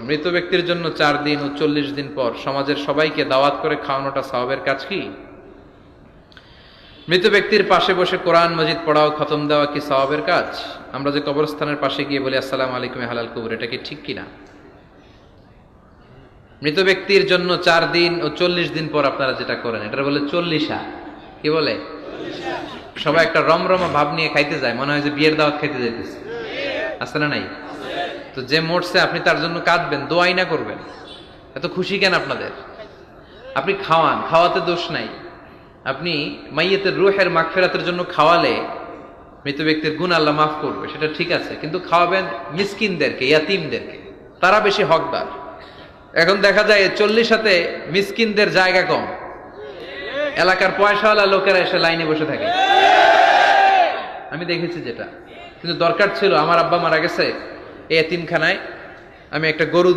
মৃত ব্যক্তির জন্য 4 দিন ও 40 দিন পর সমাজের সবাইকে দাওয়াত করে খাওয়ানোটা সওয়াবের কাজ কি? মৃত ব্যক্তির পাশে বসে কোরআন মাজিদ পড়াও খতম দেওয়া কি সওয়াবের কাজ? আমরা যে কবরস্থানের পাশে গিয়ে বলি আসসালামু আলাইকুম হালাল কবর, এটা কি ঠিক কিনা? মৃত ব্যক্তির জন্য 4 দিন ও 40 দিন পর আপনারা যেটা করেন এটা বলে 40 কি বলে? সবাই একটা রমরমা ভাব নিয়ে খাইতে যায়, মনে হয় যে বিয়ের দাওয়াত খাইতে যাইতেছে। আছে না নাই? তো যে মরছে আপনি তার জন্য কাঁদবেন, দোয়াই না করবেন, এত খুশি কেন আপনাদের? আপনি খাওয়ান, খাওয়াতে দোষ নাই। আপনি মাইয়েতের রুহের মাগফিরাতের জন্য খাওয়ালে মৃত ব্যক্তির গুনাহ আল্লাহ মাফ করবে, সেটা ঠিক আছে, কিন্তু খাওয়াবেন মিসকিনদেরকে, ইয়াতিমদেরকে, তারা বেশি হকদার। এখন দেখা যায় 40 মিসকিনদের জায়গা কম, এলাকার পয়সাওয়ালা লোকেরা এসে লাইনে বসে থাকে। আমি দেখেছি যেটা, কিন্তু দরকার ছিল আমার আব্বা মারা গেছে, এই এতিমখানায় আমি একটা গরু